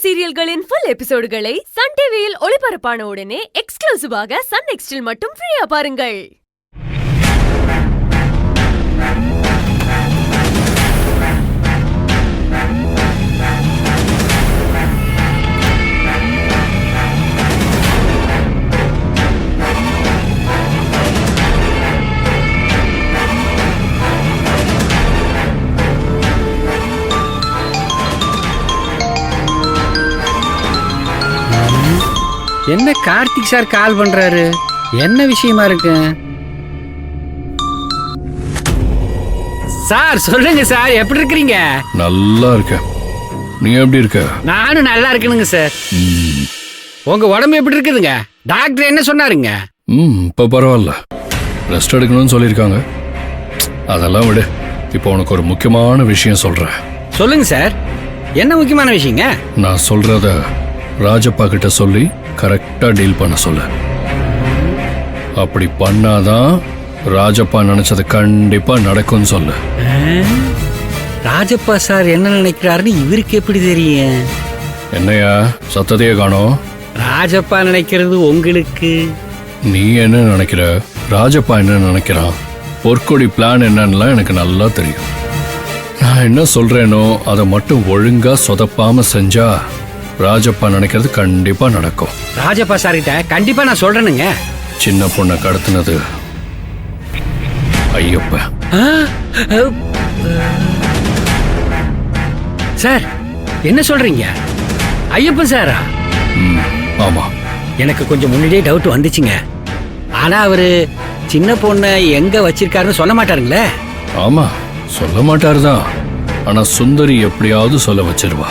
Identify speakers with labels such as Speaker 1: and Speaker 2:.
Speaker 1: சீரியல்களின் full எபிசோடுகளை Sun டிவியில் ஒளிபரப்பான உடனே எக்ஸ்க்ளூசிவாக சன் நெக்ஸ்டில் மட்டும் ஃப்ரீயா பாருங்கள்.
Speaker 2: என்ன கார்த்திக் சார் கால் பண்றாரு? என்ன விஷயமா இருக்கு சார்? சொல்லுங்க சார், எப்படி இருக்கிறீங்க?
Speaker 3: நல்லா இருக்கேன். நீ எப்படி இருக்க?
Speaker 2: நானும் நல்லா இருக்கணுங்க சார். உங்க உடம்பு எப்படி இருக்குதுங்க? டாக்டர் என்ன சொன்னாருங்க?
Speaker 3: இப்ப பரவாயில்ல, ரெஸ்ட் எடுக்கணும்னு சொல்லியிருக்காங்க. அதெல்லாம் விடு. இப்போ உனக்கு ஒரு முக்கியமான விஷயம் சொல்றேன்.
Speaker 2: சொல்லுங்க சார், என்ன முக்கியமான விஷயங்க?
Speaker 3: நான் சொல்றத ராஜப்பா கிட்ட சொல்லி கரெக்டா டீல் பண்ண சொல்லு. அப்படி பண்ணாதான் ராஜப்பா நினைச்சது கண்டிப்பா நடக்கும்னு சொல்லு.
Speaker 2: ராஜப்பா சார் என்ன நினைக்கிறாருன்னு இவருக்கு எப்படி தெரியும்?
Speaker 3: என்னையா சத்தத்தையே காணோம்?
Speaker 2: ராஜப்பா நினைக்கிறது உங்களுக்கு.
Speaker 3: நீ என்ன நினைக்கிற, ராஜப்பா என்ன நினைக்கிறான், பொற்கொடி பிளான் என்னன்னு எனக்கு நல்லா தெரியும். நான் என்ன சொல்றேனோ அதை மட்டும் ஒழுங்கா சொதப்பாம செஞ்சா ராஜப்பா நினைக்கிறது கண்டிப்பா நடக்கும்.
Speaker 2: ராஜப்பா சார் கிட்ட கண்டிப்பா நான் சொல்றேனுங்க.
Speaker 3: சின்ன பொண்ணை கடத்தினது ஐயப்ப.
Speaker 2: சார் என்ன சொல்றீங்க? ஐயப்பன் சாரா?
Speaker 3: ஆமா.
Speaker 2: எனக்கு கொஞ்சம் முன்னாடியே டவுட் வந்துச்சுங்க. ஆனா அவரு சின்ன பொண்ணை எங்க வச்சிருக்காருன்னு சொல்ல மாட்டாருங்களே.
Speaker 3: ஆமா, சொல்ல மாட்டாருதான். ஆனா சுந்தரி எப்படியாவது சொல்ல வச்சிருவா.